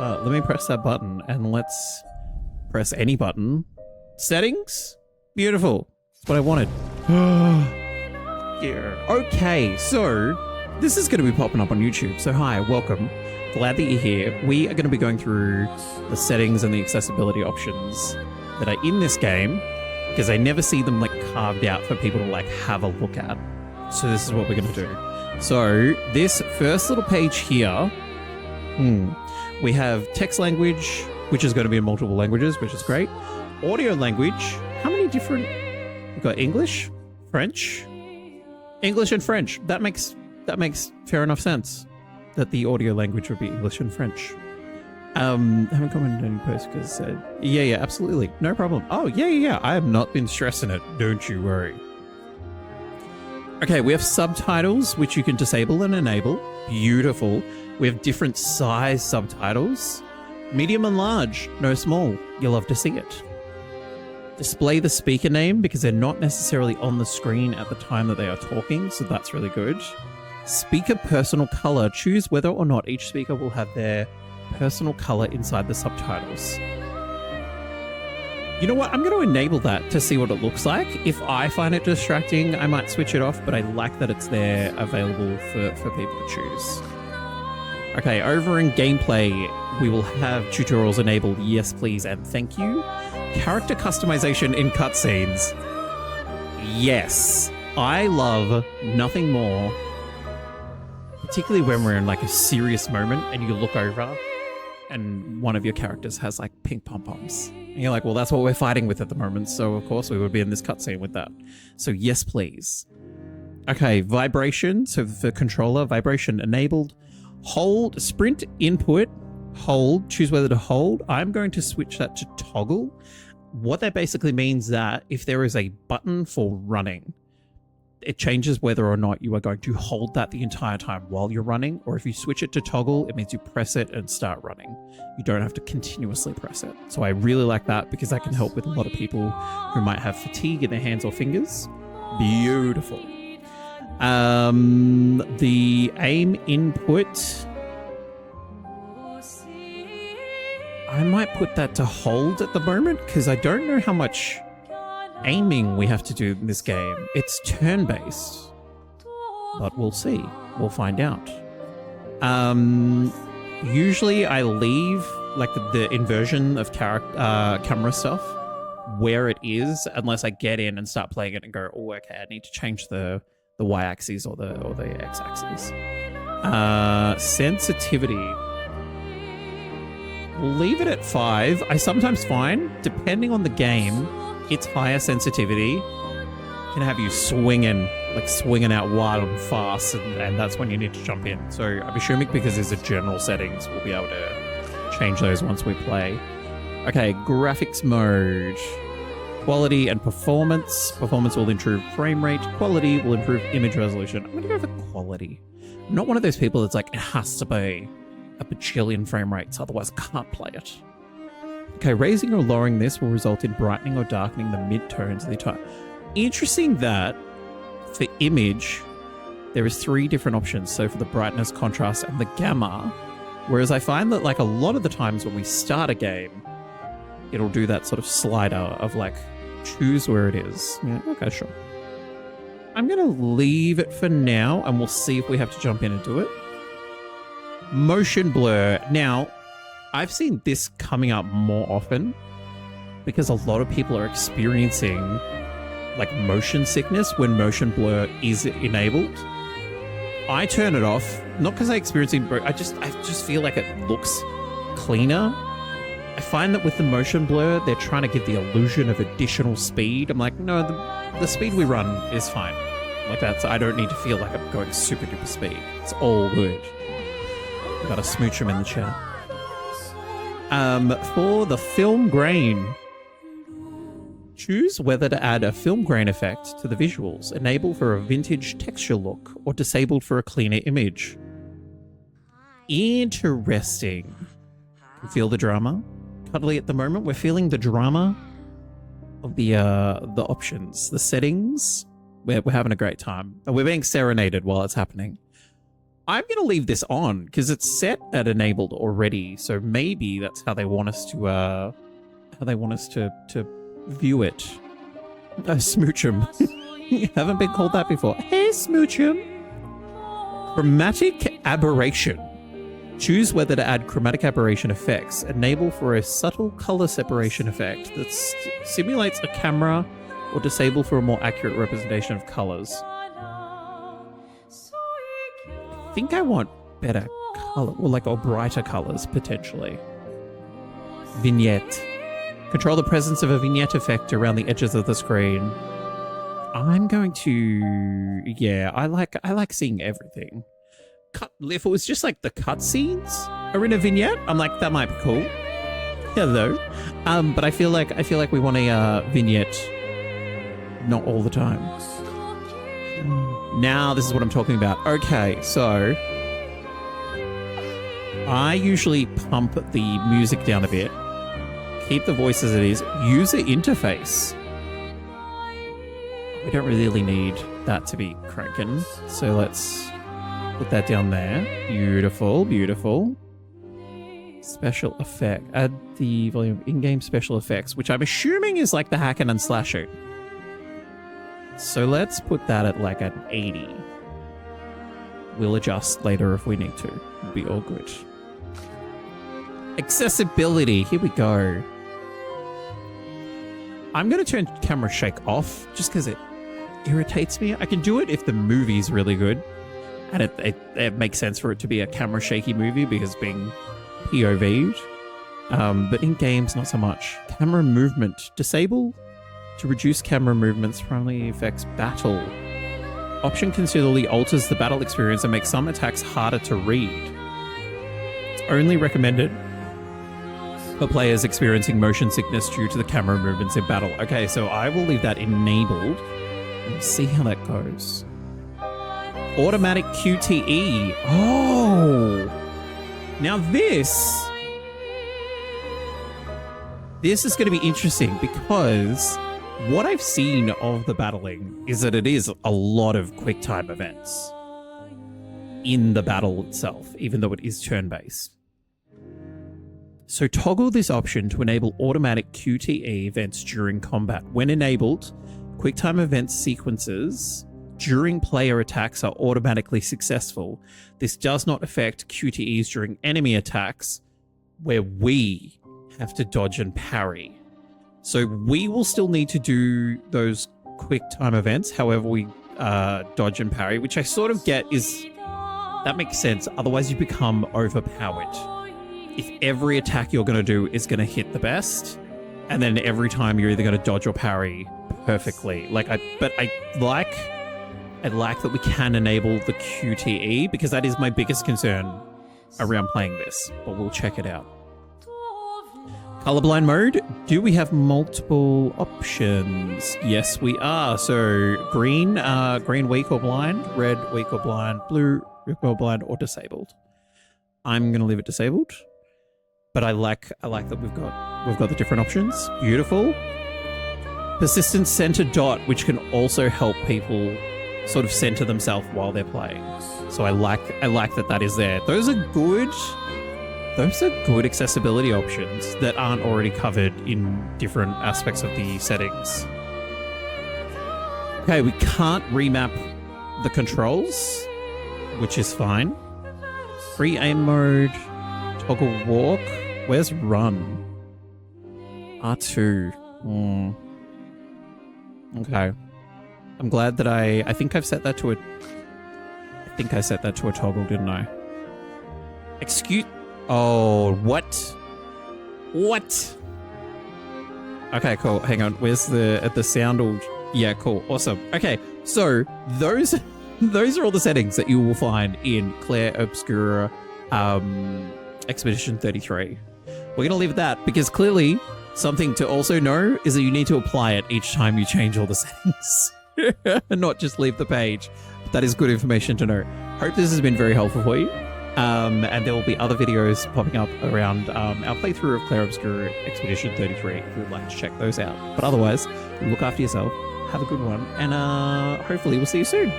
Let me press that button and let's press any button. Settings? Beautiful. That's what I wanted. Yeah. Okay, so this is going to be popping up on YouTube. So hi, welcome. Glad that you're here. We are going to be going through the settings and the accessibility options that are in this game because I never see them like carved out for people to like have a look at. So this is what we're going to do. So this first little page here, we have text language, which is going to be in multiple languages, which is great. Audio language, how many different? We've got English, French, English and French. That makes fair enough sense that the audio language would be English and French. Haven't commented any posts because said, yeah, absolutely. No problem. Oh, yeah. I have not been stressing it. Don't you worry. Okay, we have subtitles, which you can disable and enable. Beautiful. We have different size subtitles. Medium and large, no small. You'll love to see it. Display the speaker name because they're not necessarily on the screen at the time that they are talking, so that's really good. Speaker personal color. Choose whether or not each speaker will have their personal color inside the subtitles. You know what? I'm going to enable that to see what it looks like. If I find it distracting, I might switch it off, but I like that it's there available for people to choose. Okay, over in gameplay, we will have tutorials enabled. Yes, please, and thank you. Character customization in cutscenes. Yes, I love nothing more, particularly when we're in like a serious moment and you look over and one of your characters has like pink pom-poms. And you're like, well, that's what we're fighting with at the moment. So of course we would be in this cutscene with that. So yes, please. Okay, vibration. So for controller, vibration enabled. Hold, sprint input, hold, choose whether to hold. I'm going to switch that to toggle. What that basically means that if there is a button for running, it changes whether or not you are going to hold that the entire time while you're running, or if you switch it to toggle, it means you press it and start running. You don't have to continuously press it. So I really like that because that can help with a lot of people who might have fatigue in their hands or fingers. Beautiful. The aim input, I might put that to hold at the moment because I don't know how much aiming we have to do in this game. It's turn-based, but we'll see. We'll find out. Usually I leave like the inversion of camera stuff where it is unless I get in and start playing it and go, oh, okay, I need to change the y-axis or the x-axis. Sensitivity. We'll leave it at 5. I sometimes find, depending on the game, its higher sensitivity can have you swinging out wild and fast, and that's when you need to jump in. So I'm assuming because there's a general settings, we'll be able to change those once we play. Okay, graphics mode. Quality and performance. Performance will improve frame rate. Quality will improve image resolution. I'm going to go for quality. I'm not one of those people that's like, it has to be a bajillion frame rates, otherwise I can't play it. Okay, raising or lowering this will result in brightening or darkening the mid-tones of the entire. Interesting that for image, there is 3 different options. So for the brightness, contrast, and the gamma. Whereas I find that like a lot of the times when we start a game, it'll do that sort of slider of like, choose where it is. Yeah, okay, sure. I'm going to leave it for now, and we'll see if we have to jump in and do it. Motion blur. Now, I've seen this coming up more often because a lot of people are experiencing like motion sickness when motion blur is enabled. I turn it off, not because I experience it, I just feel like it looks cleaner. I find that with the motion blur, they're trying to give the illusion of additional speed. I'm like, no, the speed we run is fine. Like that, so I don't need to feel like I'm going super duper speed. It's all good. We gotta smooch them in the chat. For the film grain, choose whether to add a film grain effect to the visuals, enable for a vintage texture look, or disabled for a cleaner image. Interesting. Can feel the drama. Cuddly at the moment. We're feeling the drama of the options, the settings. We're having a great time. And we're being serenaded while it's happening. I'm going to leave this on because it's set at enabled already. So maybe that's how they want us to view it. Smoochum. Haven't been called that before. Hey, Smoochum. Chromatic aberration. Choose whether to add chromatic aberration effects. Enable for a subtle color separation effect that simulates a camera, or disable for a more accurate representation of colors. I think I want better color, or brighter colors potentially. Vignette. Control the presence of a vignette effect around the edges of the screen. I'm going to, I like seeing everything. If it was just like the cutscenes are in a vignette, I'm like, that might be cool. Hello. But I feel like we want a vignette not all the time. Now this is what I'm talking about. Okay, so I usually pump the music down a bit, keep the voice as it is, user interface. We don't really need that to be cranking, so let's put that down there. Beautiful, beautiful. Special effect. Add the volume of in-game special effects, which I'm assuming is like the hacking and slashing. So let's put that at like an 80. We'll adjust later if we need to. It'll be all good. Accessibility. Here we go. I'm going to turn camera shake off just because it irritates me. I can do it if the movie's really good. And it makes sense for it to be a camera shaky movie because being POV'd. But in games, not so much. Camera movement. Disable to reduce camera movements primarily affects battle. Option considerably alters the battle experience and makes some attacks harder to read. It's only recommended for players experiencing motion sickness due to the camera movements in battle. Okay, so I will leave that enabled. Let's see how that goes. Automatic QTE. Oh! Now this is going to be interesting because what I've seen of the battling is that it is a lot of quick time events in the battle itself, even though it is turn-based. So toggle this option to enable automatic QTE events during combat. When enabled, QuickTime event sequences during player attacks are automatically successful. This does not affect QTEs during enemy attacks where we have to dodge and parry. So we will still need to do those QuickTime events, however we dodge and parry, which I sort of get is, that makes sense. Otherwise you become overpowered. If every attack you're going to do is going to hit the best, and then every time you're either going to dodge or parry perfectly. But I like that we can enable the QTE because that is my biggest concern around playing this, but we'll check it out. Colorblind mode. Do we have multiple options? Yes, we are. So green weak or blind, red weak or blind, blue weak or blind, or disabled. I'm going to leave it disabled, but I like that we've got the different options. Beautiful. Persistent center dot, which can also help people sort of center themselves while they're playing. So I like that is there. Those are good accessibility options that aren't already covered in different aspects of the settings. Okay, we can't remap the controls, which is fine. Free aim mode, toggle walk. Where's run? R2. Okay. I'm glad that I think I've set that to a... I think I set that to a toggle, didn't I? Excuse... Oh, what? What? Okay, cool. Hang on. Where's the sound? Yeah, cool. Awesome. Okay, so those are all the settings that you will find in Clair Obscur Expedition 33. We're going to leave it at that because clearly something to also know is that you need to apply it each time you change all the settings. And not just leave the page. But that is good information to know. Hope this has been very helpful for you. And there will be other videos popping up around our playthrough of Clair Obscur Expedition 33 if you would like to check those out. But otherwise, look after yourself, have a good one, and hopefully we'll see you soon.